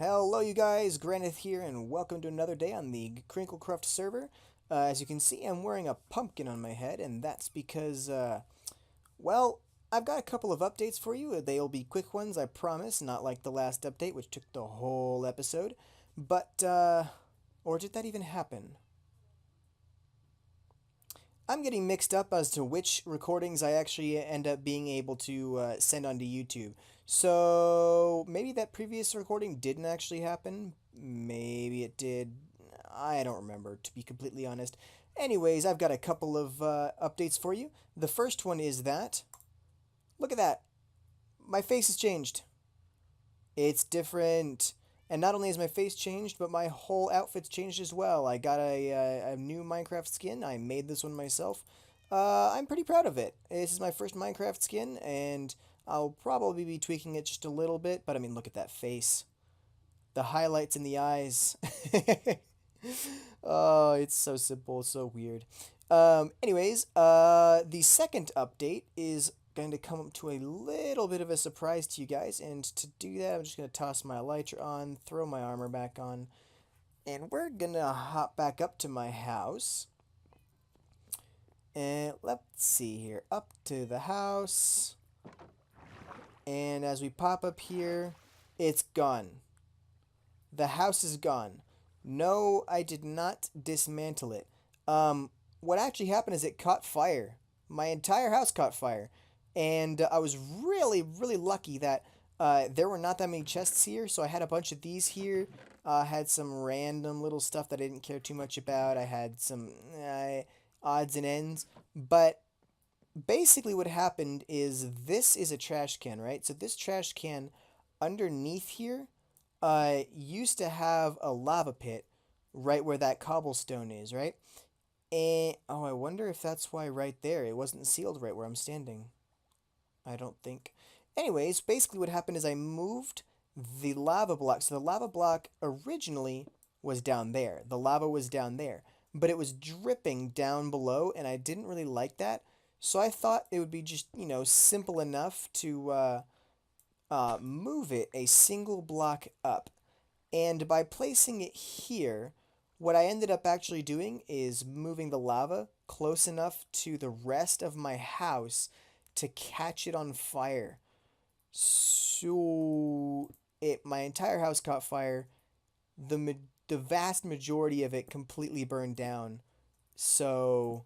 Hello you guys, Granith here, and welcome to another day on the CrinkleCruft server. As you can see, I'm wearing a pumpkin on my head, and that's because, well, I've got a couple of updates for you. They'll be quick ones, I promise, not like the last update, which took the whole episode. But, or did that even happen? I'm getting mixed up as to which recordings I actually end up being able to send onto YouTube. So maybe that previous recording didn't actually happen. Maybe it did. I don't remember, to be completely honest. Anyways, I've got a couple of updates for you. The first one is that, look at that, my face has changed. It's different. And not only has my face changed, but my whole outfit's changed as well. I got a new Minecraft skin. I made this one myself. I'm pretty proud of it. This is my first Minecraft skin, and I'll probably be tweaking it just a little bit. But I mean, look at that face. The highlights in the eyes. Oh, it's so simple, so weird. The second update is going to come up to a little bit of a surprise to you guys, and to do that, I'm just going to toss my elytra on, throw my armor back on, and we're going to hop back up to my house. And let's see here, up to the house, and as we pop up here, it's gone. The house is gone. No, I did not dismantle it. What actually happened is it caught fire. My entire house caught fire. And I was really, really lucky that there were not that many chests here. So I had a bunch of these here. I had some random little stuff that I didn't care too much about. I had some odds and ends. But basically what happened is this is a trash can, right? So this trash can underneath here used to have a lava pit right where that cobblestone is, right? And oh, I wonder if that's why right there it wasn't sealed right where I'm standing. I don't think. Anyways, basically what happened is I moved the lava block. So the lava block originally was down there. The lava was down there, but it was dripping down below, and I didn't really like that. So I thought it would be just, simple enough to move it a single block up. And by placing it here, what I ended up actually doing is moving the lava close enough to the rest of my house to catch it on fire. So my entire house caught fire. The vast majority of it completely burned down. So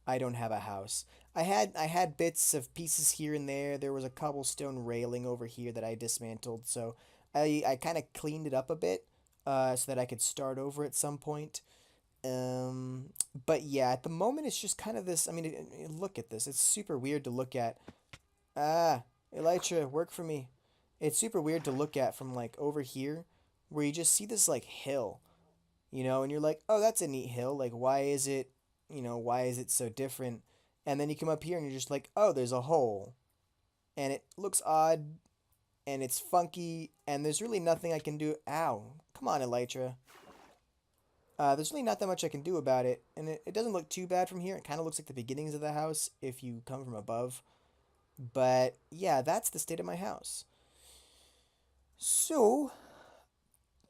I don't have a house. I had bits of pieces here and there. There was a cobblestone railing over here that I dismantled, so I kind of cleaned it up a bit so that I could start over at some point. But yeah, at the moment it's just kind of this. I mean, look at this. It's super weird to look at. Ah, Elytra, work for me. It's super weird to look at from like over here, where you just see this like hill, and you're like, oh, that's a neat hill. Like, why is it so different? And then you come up here and you're just like, oh, there's a hole. And it looks odd, and it's funky, and there's really nothing I can do. Ow. Come on, Elytra. There's really not that much I can do about it, and it doesn't look too bad from here. It kind of looks like the beginnings of the house if you come from above. But, yeah, that's the state of my house. So,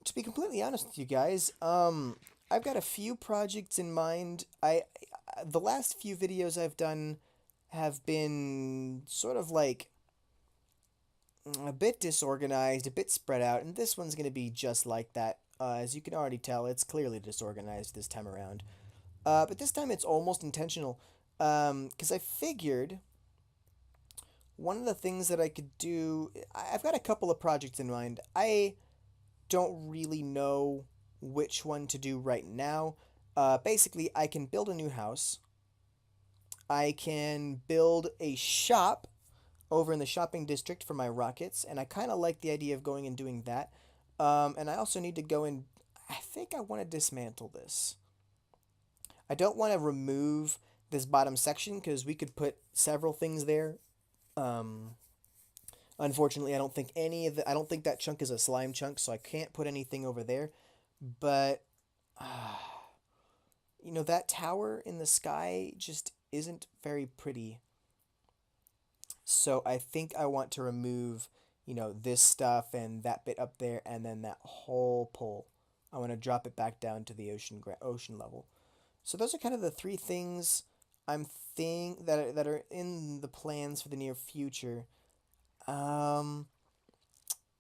to be completely honest with you guys, I've got a few projects in mind. The last few videos I've done have been sort of like a bit disorganized, a bit spread out, and this one's going to be just like that. As you can already tell, it's clearly disorganized this time around. But this time it's almost intentional, because I figured one of the things that I could do, I've got a couple of projects in mind. I don't really know which one to do right now. Basically, I can build a new house. I can build a shop over in the shopping district for my rockets, and I kind of like the idea of going and doing that. And I also need to go and I think I want to dismantle this. I don't want to remove this bottom section because we could put several things there. Um, Unfortunately, I don't think that chunk is a slime chunk, so I can't put anything over there. But uh, that tower in the sky just isn't very pretty. So I think I want to remove this stuff and that bit up there, and then that whole pole. I want to drop it back down to the ocean level. So those are kind of the three things I'm that are in the plans for the near future. Um,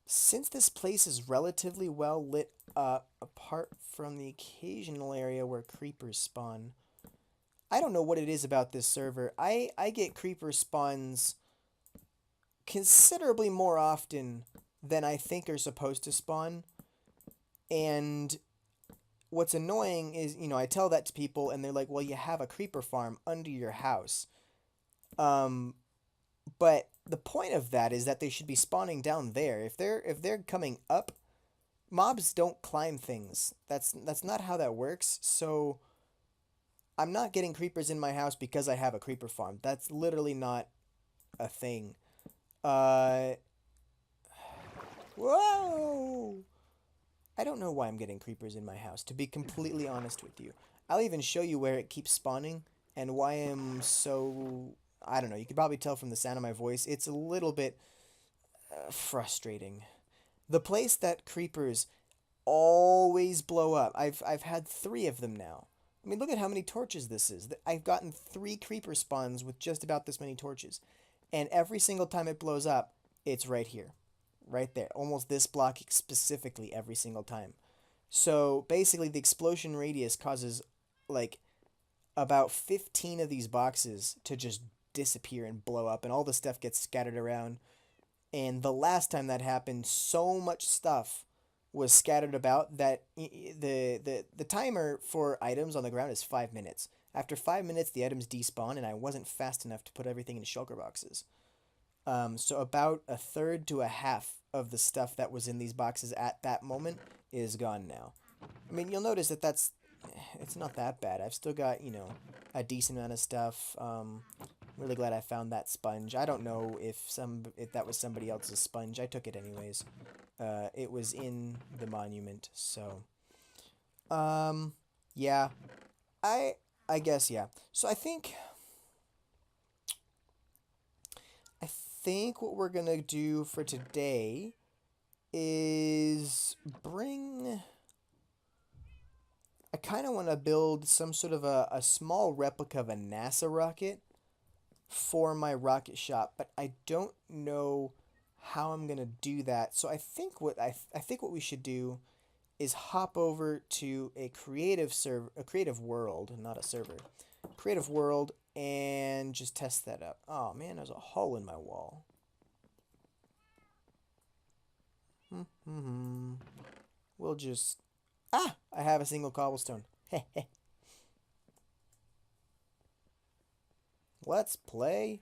since this place is relatively well lit up, apart from the occasional area where creepers spawn, I don't know what it is about this server. I get creeper spawns considerably more often than I think are supposed to spawn. And what's annoying is, I tell that to people and they're like, well, you have a creeper farm under your house. Um, but the point of that is that they should be spawning down there. If they're coming up, mobs don't climb things. That's not how that works. So I'm not getting creepers in my house because I have a creeper farm. That's literally not a thing. Uh, whoa! I don't know why I'm getting creepers in my house, to be completely honest with you. I'll even show you where it keeps spawning and why I'm so... I don't know, you can probably tell from the sound of my voice. It's a little bit frustrating. The place that creepers always blow up. I've had 3 of them now. I mean, look at how many torches this is. I've gotten 3 creeper spawns with just about this many torches. And every single time it blows up, it's right here. Right there. Almost this block specifically every single time. So basically the explosion radius causes like about 15 of these boxes to just disappear and blow up, and all the stuff gets scattered around. And the last time that happened, so much stuff was scattered about that the timer for items on the ground is 5 minutes. After 5 minutes, the items despawn, and I wasn't fast enough to put everything in shulker boxes. So about a third to a half of the stuff that was in these boxes at that moment is gone now. I mean, you'll notice that it's not that bad. I've still got, a decent amount of stuff. Really glad I found that sponge. I don't know if that was somebody else's sponge. I took it anyways. It was in the monument, so yeah. I guess yeah. So I think what we're gonna do for today is bring... I kind of want to build some sort of a small replica of a NASA rocket for my rocket shop, but I don't know how I'm gonna do that. So I think what we should do is hop over to a creative world, not a server, creative world, and just test that up. Oh man, there's a hole in my wall. We'll just... I have a single cobblestone. Let's play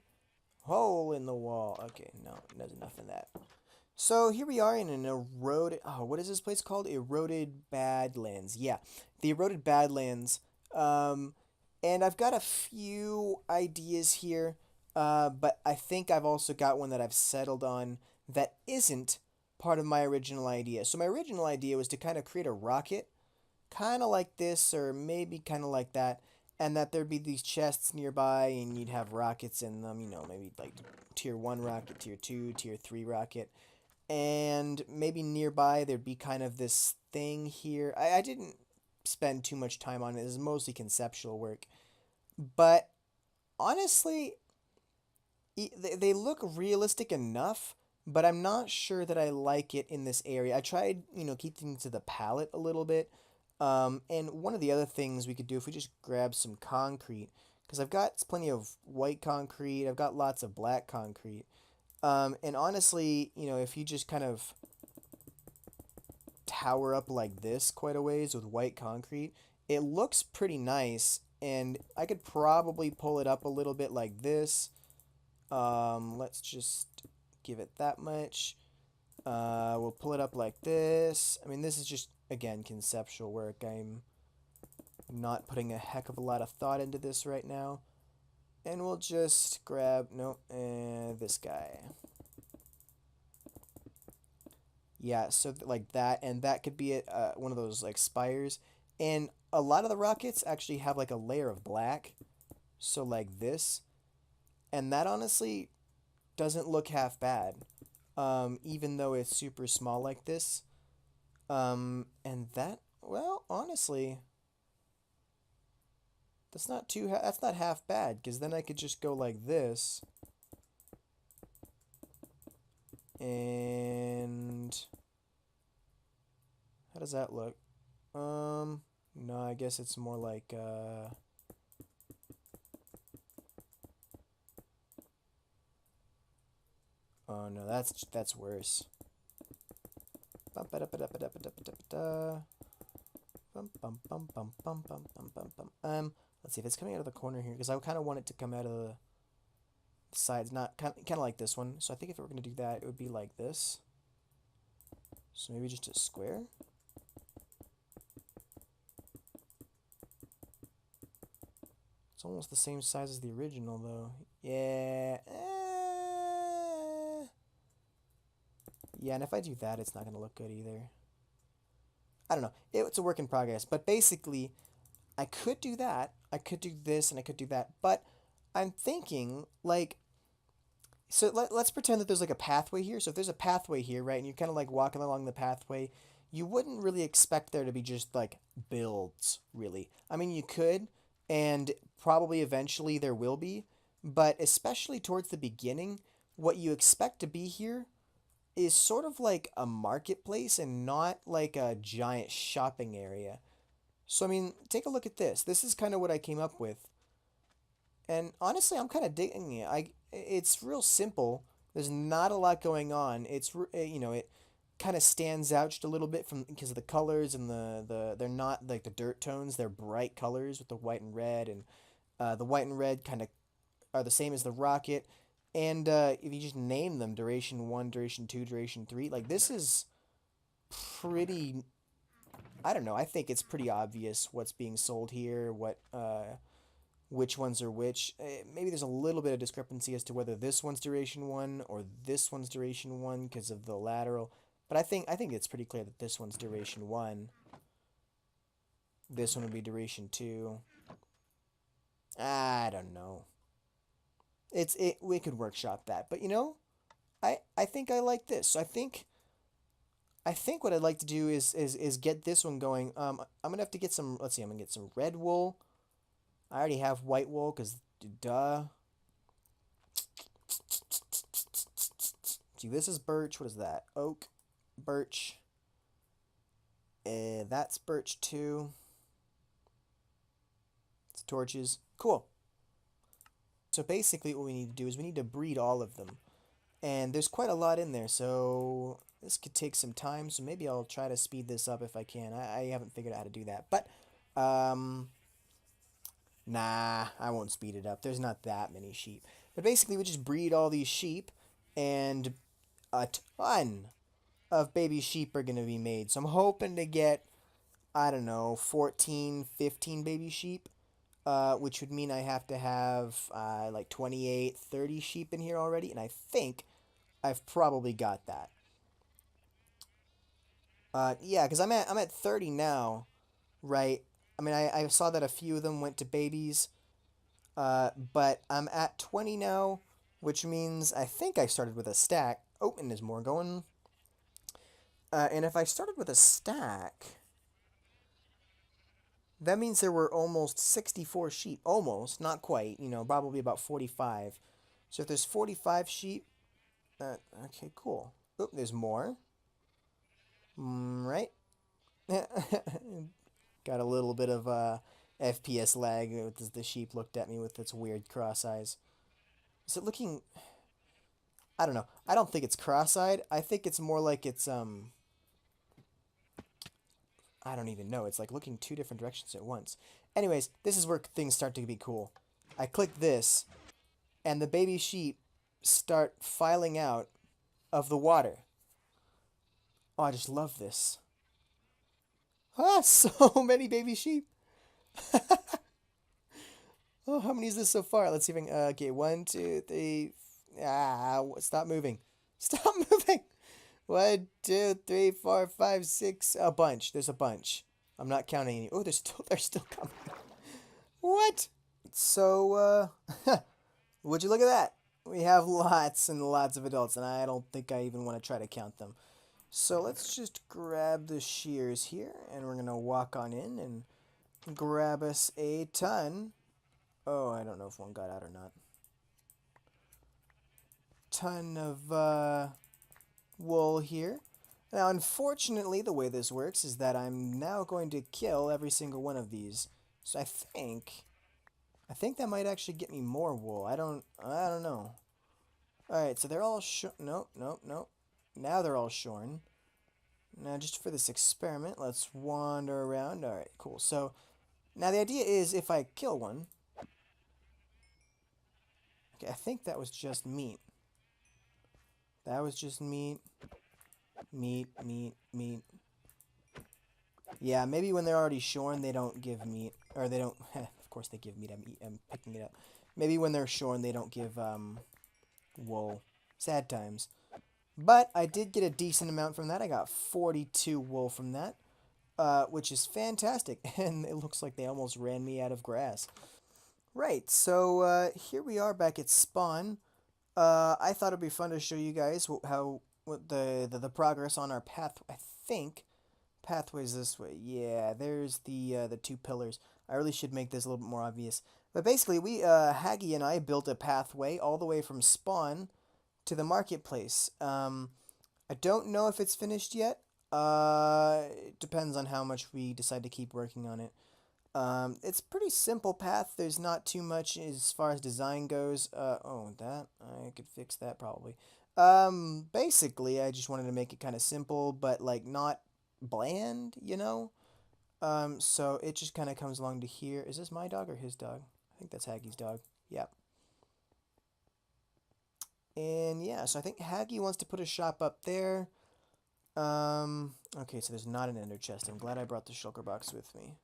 hole in the wall. Okay, no, there's enough of that. So here we are in an eroded... Oh, what is this place called? Eroded Badlands. Yeah, the Eroded Badlands. And I've got a few ideas here, but I think I've also got one that I've settled on that isn't part of my original idea. So my original idea was to kind of create a rocket, kind of like this, or maybe kind of like that, and that there'd be these chests nearby, and you'd have rockets in them, maybe like tier 1 rocket, tier 2, tier 3 rocket, and maybe nearby there'd be kind of this thing here. I didn't spend too much time on it. It was mostly conceptual work, but honestly, they look realistic enough, but I'm not sure that I like it in this area. I tried, keeping to the palette a little bit. And one of the other things we could do if we just grab some concrete, because I've got plenty of white concrete, I've got lots of black concrete. And honestly, if you just kind of tower up like this quite a ways with white concrete, it looks pretty nice, and I could probably pull it up a little bit like this. Let's just give it that much. We'll pull it up like this. I mean, this is just, again, conceptual work. I'm not putting a heck of a lot of thought into this right now. And we'll just grab, this guy. Yeah, so like that, and that could be one of those like spires. And a lot of the rockets actually have like a layer of black, so like this. And that honestly doesn't look half bad. even though it's super small like this. And that, well, honestly, that's not half bad, because then I could just go like this, and how does that look? No, I guess it's more like, oh no, that's worse. Let's see if it's coming out of the corner here, because I kind of want it to come out of the sides, not kind of like this one. So I think if we were going to do that, it would be like this. So maybe just a square. It's almost the same size as the original, though. Yeah. Yeah, and if I do that, it's not going to look good either. I don't know. It's a work in progress. But basically, I could do that. I could do this, and I could do that. But I'm thinking, like, so let's pretend that there's like a pathway here. So if there's a pathway here, right, and you're kind of like walking along the pathway, you wouldn't really expect there to be just like builds, really. I mean, you could, and probably eventually there will be, but especially towards the beginning, what you expect to be here is sort of like a marketplace and not like a giant shopping area. So, I mean, take a look at this. This is kind of what I came up with. And honestly, I'm kind of digging it. It's real simple. There's not a lot going on. It kind of stands out just a little bit from because of the colors and they're not like the dirt tones. They're bright colors with the white and red, and the white and red kind of are the same as the rocket. And if you just name them, duration 1, duration 2, duration 3, like this is pretty. I don't know. I think it's pretty obvious what's being sold here. Which ones are which. Maybe there's a little bit of discrepancy as to whether this one's duration 1 or this one's duration 1 because of the lateral. But I think it's pretty clear that this one's duration 1. This one would be duration 2. I don't know. We could workshop that. But I think I like this. So I think what I'd like to do is get this one going. I'm gonna have to get some. Let's see. I'm gonna get some red wool. I already have white wool because duh. See, this is birch. What is that? Oak, birch. That's birch too. It's torches. Cool. So basically, what we need to do is we need to breed all of them, and there's quite a lot in there. So this could take some time. So maybe I'll try to speed this up if I can. I haven't figured out how to do that, but nah, I won't speed it up. There's not that many sheep. But basically, we just breed all these sheep, and a ton of baby sheep are going to be made. So I'm hoping to get, I don't know, 14, 15 baby sheep, which would mean I have to have like 28, 30 sheep in here already, and I think I've probably got that. Yeah, because I'm at 30 now, right? I mean, I saw that a few of them went to babies, but I'm at 20 now, which means I think I started with a stack. Oh, and there's more going. And if I started with a stack, that means there were almost 64 sheep. Almost, not quite, probably about 45. So if there's 45 sheep, okay, cool. Oh, there's more. Right? Got a little bit of FPS lag as the sheep looked at me with its weird cross eyes. Is it looking... I don't know. I don't think it's cross-eyed. I think it's more like it's, I don't even know. It's like looking two different directions at once. Anyways, this is where things start to be cool. I click this, and the baby sheep start filing out of the water. Oh, I just love this. Ah, so many baby sheep. Oh, how many is this so far? Let's see if I can, okay, 1, 2, 3. Stop moving. Stop moving. 1, 2, 3, 4, 5, 6. A bunch. There's a bunch. I'm not counting any. Oh, they're still coming. What? So, would you look at that? We have lots and lots of adults, and I don't think I even want to try to count them. So let's just grab the shears here, and we're going to walk on in and grab us a ton. Oh, I don't know if one got out or not. Ton of wool here. Now, unfortunately, the way this works is that I'm now going to kill every single one of these. So I think that might actually get me more wool. I don't know. All right, so they're all nope, nope, nope. Now they're all shorn. Now, just for this experiment, let's wander around. All right, cool. So now the idea is if I kill one, okay, I think that was just meat. That was just meat. Meat, meat, meat. Yeah, maybe when they're already shorn, they don't give meat. Or they don't... of course they give meat. I'm picking it up. Maybe when they're shorn, they don't give wool. Sad times. But I did get a decent amount from that. I got 42 wool from that. Which is fantastic. And it looks like they almost ran me out of grass. Right, so here we are back at spawn. I thought it'd be fun to show you guys what the progress on our path. I think pathways this way. Yeah, there's the two pillars. I really should make this a little bit more obvious. But basically, Haggy and I built a pathway all the way from spawn to the marketplace. I don't know if it's finished yet. It depends on how much we decide to keep working on it. It's a pretty simple path. There's not too much as far as design goes. Oh, that I could fix that probably. Basically, I just wanted to make it kind of simple, but like not bland, you know? So it just kind of comes along to here. Is this my dog or his dog? I think that's Haggy's dog. Yep. And yeah, so I think Haggy wants to put a shop up there. Okay, so there's not an ender chest. I'm glad I brought the shulker box with me.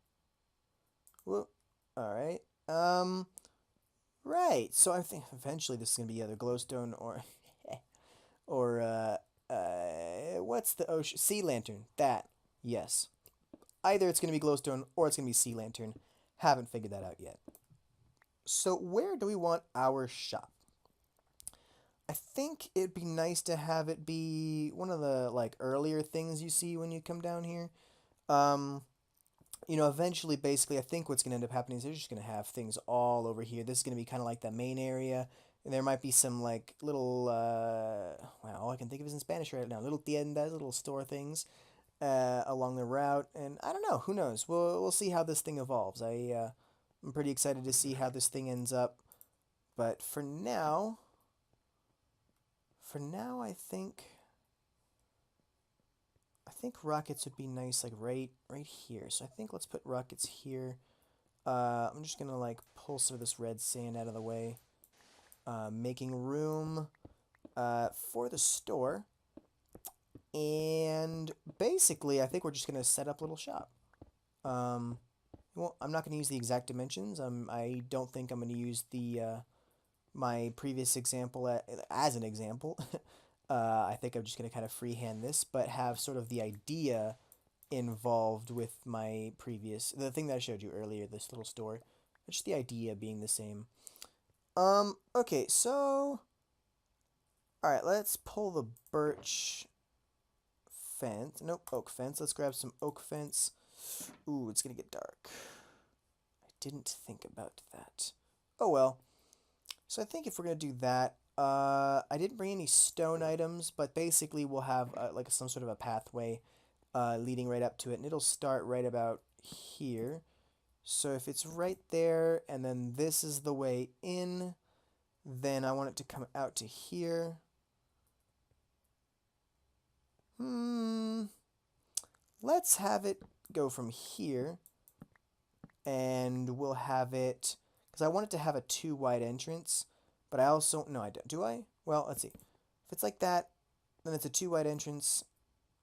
Whoop. Alright. Right. So I think eventually this is going to be either glowstone or... or, what's the ocean? Sea lantern. That. Yes. Either it's going to be glowstone or it's going to be sea lantern. Haven't figured that out yet. So where do we want our shop? I think it'd be nice to have it be one of the, like, earlier things you see when you come down here. Eventually, basically, I think what's going to end up happening is they're just going to have things all over here. This is going to be kind of like the main area. And there might be some, like, little, well, all I can think of is in Spanish right now. Little tiendas, little store things along the route. And I don't know. Who knows? We'll see how this thing evolves. I'm pretty excited to see how this thing ends up. But for now, I think rockets would be nice, like right here. So I think let's put rockets here. I'm just gonna like pull some of this red sand out of the way, making room for the store. And basically, I think we're just gonna set up a little shop. Well, I'm not gonna use the exact dimensions. I don't think I'm gonna use the my previous example as an example. I think I'm just going to kind of freehand this, but have sort of the idea involved with my the thing that I showed you earlier, this little store. Just the idea being the same. Okay, so... Alright, let's pull the birch fence. Nope, oak fence. Let's grab some oak fence. Ooh, it's going to get dark. I didn't think about that. Oh well. So I think if we're going to do that, I didn't bring any stone items, but basically we'll have like some sort of a pathway leading right up to it, and it'll start right about here. So if it's right there, and then this is the way in, then I want it to come out to here. Let's have it go from here, and we'll have it... Because I want it to have a 2 wide entrance, but I also... No, I don't. Do I? Well, let's see. If it's like that, then it's a 2 wide entrance.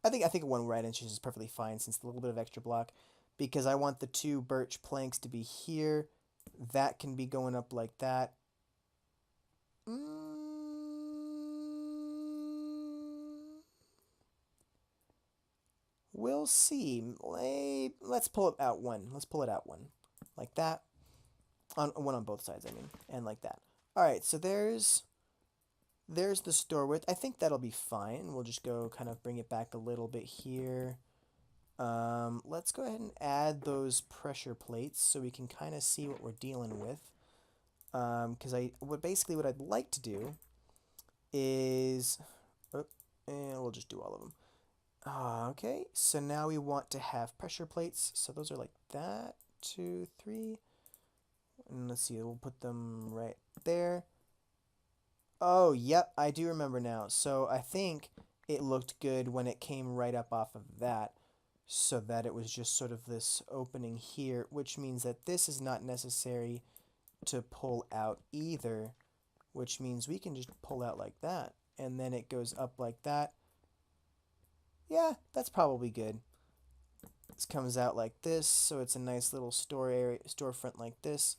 I think a 1 wide entrance is perfectly fine since the little bit of extra block. Because I want the 2 birch planks to be here. That can be going up like that. We'll see. Let's pull it out 1. Let's pull it out 1. Like that. One on both sides, I mean. And like that. Alright, so there's there's the store width. I think that'll be fine. We'll just go kind of bring it back a little bit here. Let's go ahead and add those pressure plates so we can kind of see what we're dealing with. Because basically what I'd like to do is, and we'll just do all of them. Okay, so now we want to have pressure plates. So those are like that, 2, 3. And let's see, we'll put them right there. Oh, yep, I do remember now. So I think it looked good when it came right up off of that, so that it was just sort of this opening here, which means that this is not necessary to pull out either, which means we can just pull out like that, and then it goes up like that. Yeah, that's probably good. This comes out like this, so it's a nice little storefront like this.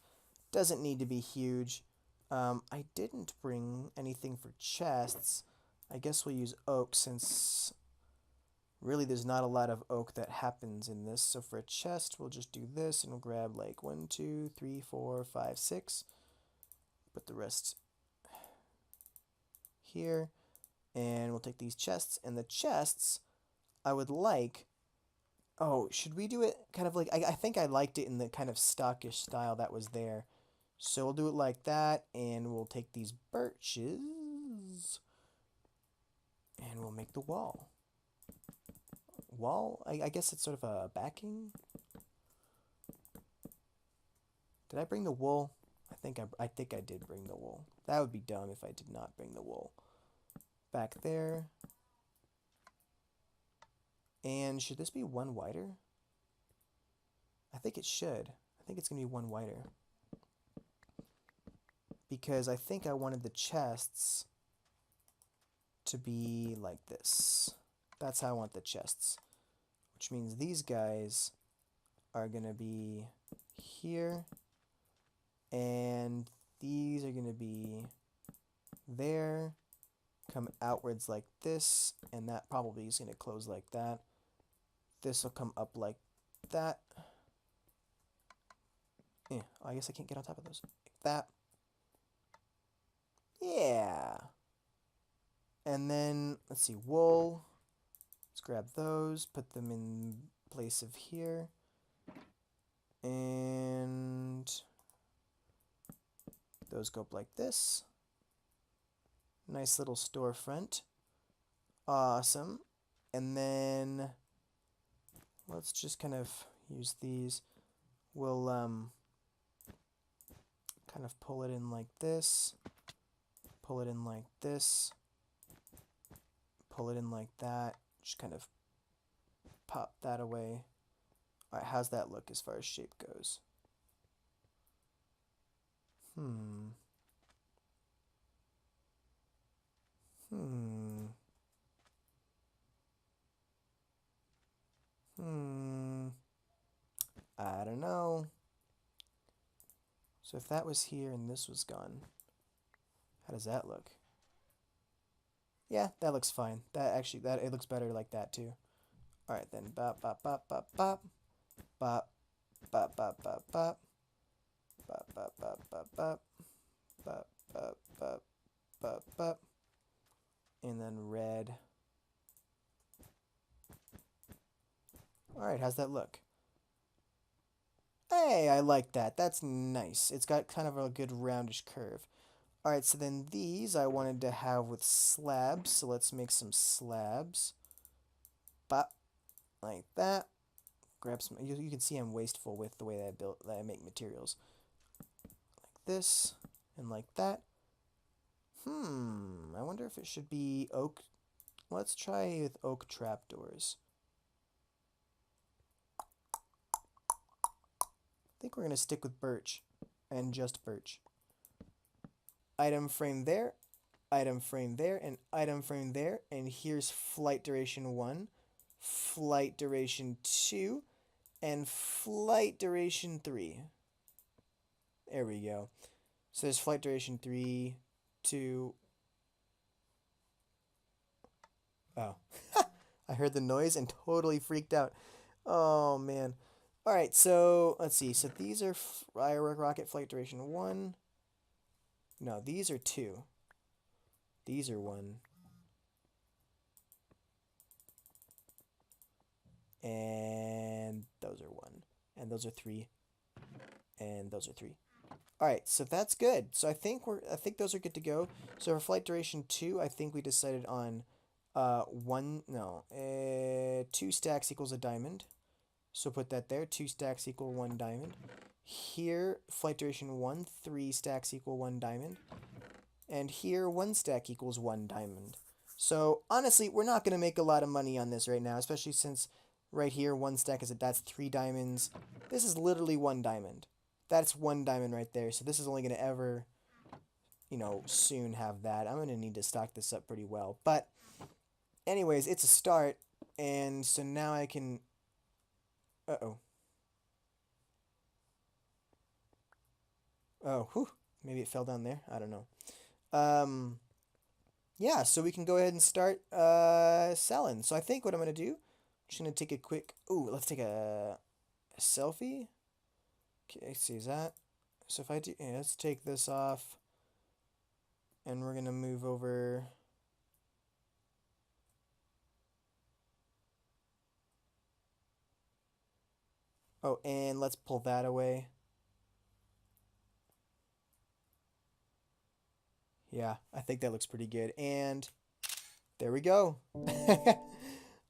Doesn't need to be huge. I didn't bring anything for chests. I guess we'll use oak since really there's not a lot of oak that happens in this. So for a chest, we'll just do this and we'll grab like 1, 2, 3, 4, 5, 6. Put the rest here. And we'll take these chests. And the chests, I would like... Oh, should we do it kind of like... I think I liked it in the kind of stockish style that was there. So we'll do it like that, and we'll take these birches, and we'll make the wall. I guess it's sort of a backing. Did I bring the wool? I think I did bring the wool. That would be dumb if I did not bring the wool. Back there. And should this be one wider? I think it should. I think it's going to be one wider. Because I think I wanted the chests to be like this. That's how I want the chests. Which means these guys are going to be here. And these are going to be there. Come outwards like this. And that probably is going to close like that. This will come up like that. Yeah, I guess I can't get on top of those. Like that. Yeah. And then, let's see, wool. Let's grab those, put them in place of here. And those go up like this. Nice little storefront. Awesome. And then, let's just kind of use these. We'll kind of pull it in like this. Pull it in like this, pull it in like that, just kind of pop that away. Alright, how's that look as far as shape goes? I don't know. So if that was here and this was gone, how does that look? Yeah, that looks fine. It looks better like that too. All right then. Bop bop bop bop bop bop bop bop bop bop bop bop bop bop bop bop bop bop bop bop, and then red. All right, how's that look? Hey, I like that. That's nice. It's got kind of a good roundish curve. Alright, so then these I wanted to have with slabs, so let's make some slabs. Bop, like that. Grab some, you can see I'm wasteful with the way that I make materials. Like this, and like that. I wonder if it should be oak. Let's try with oak trapdoors. I think we're going to stick with birch, and just birch. Item frame there, item frame there, and item frame there. And here's flight duration 1, flight duration 2, and flight duration 3. There we go. So there's flight duration 3, 2. Oh. I heard the noise and totally freaked out. Oh, man. Alright, so let's see. So these are firework rocket flight duration 1. No, these are 2. These are 1. And those are 1. And those are 3. And those are 3. Alright, so that's good. So I think those are good to go. So for flight duration 2, I think we decided on 2 stacks equals a diamond. So put that there. 2 stacks equal 1 diamond. Here, flight duration 1, 3 stacks equal 1 diamond. And here, 1 stack equals 1 diamond. So honestly, we're not going to make a lot of money on this right now, especially since right here, 1 stack that's 3 diamonds. This is literally 1 diamond. That's 1 diamond right there. So this is only going to ever, soon have that. I'm going to need to stock this up pretty well. But anyways, it's a start. And so now I can... Uh-oh. Oh, whew. Maybe it fell down there. I don't know. Yeah, so we can go ahead and start selling. So I think what I'm going to do, I'm just going to take a quick... Ooh, let's take a selfie. Okay, see that? So if I do... Yeah, let's take this off. And we're going to move over... Oh, and let's pull that away. Yeah, I think that looks pretty good. And there we go.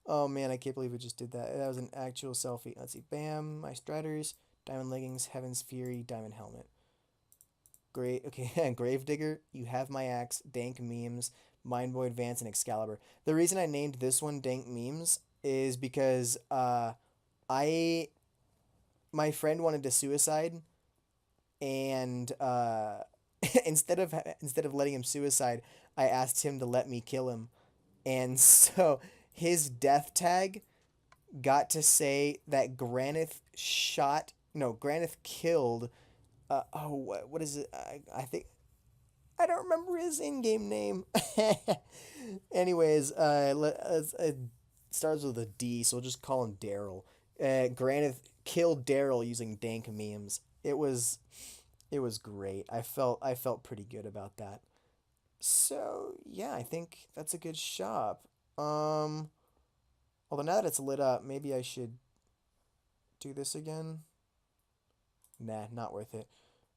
Oh man, I can't believe we just did that. That was an actual selfie. Let's see. Bam, my striders, diamond leggings, Heaven's Fury, diamond helmet. Great. Okay, Gravedigger, you have my axe, dank memes, Mind Void Advance, and Excalibur. The reason I named this one dank memes is because my friend wanted to suicide, and instead of letting him suicide, I asked him to let me kill him. And so his death tag got to say that Granith killed what is it? I think I don't remember his in-game name. Anyways, it starts with a D, so we'll just call him Daryl. Granith killed Daryl using dank memes. It was great. I felt pretty good about that. So yeah, I think that's a good shop. Although now that it's lit up, maybe I should do this again. Nah, not worth it.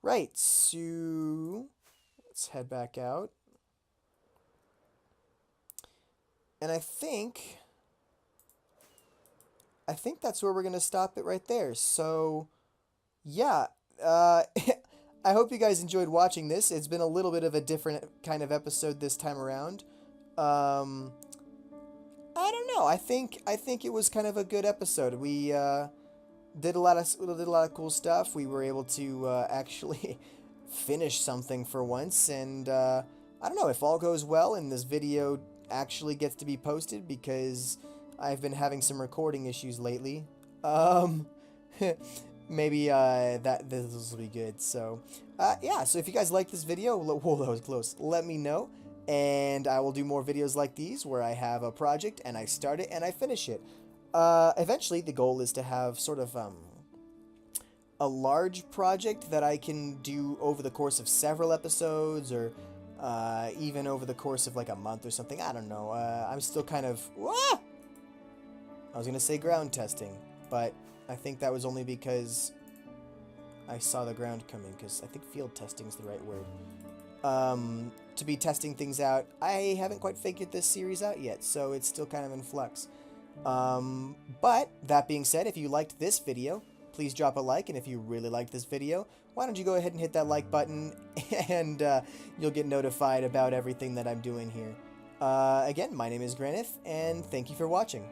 Right, so let's head back out. And I think that's where we're going to stop it right there. So, yeah, I hope you guys enjoyed watching this. It's been a little bit of a different kind of episode this time around. I don't know. I think it was kind of a good episode. We did a lot of cool stuff. We were able to actually finish something for once, and I don't know if all goes well and this video actually gets to be posted, because I've been having some recording issues lately. Maybe this will be good. So yeah, so if you guys like this video, whoa, that was close, let me know, and I will do more videos like these where I have a project and I start it and I finish it. Eventually the goal is to have sort of a large project that I can do over the course of several episodes, or even over the course of like a month or something. I don't know. I'm still kind of... I was going to say ground testing, but I think that was only because I saw the ground coming, because I think field testing is the right word. To be testing things out. I haven't quite figured this series out yet, so it's still kind of in flux. But that being said, if you liked this video, please drop a like, and if you really liked this video, why don't you go ahead and hit that like button, and you'll get notified about everything that I'm doing here. Again, my name is Granith, and thank you for watching.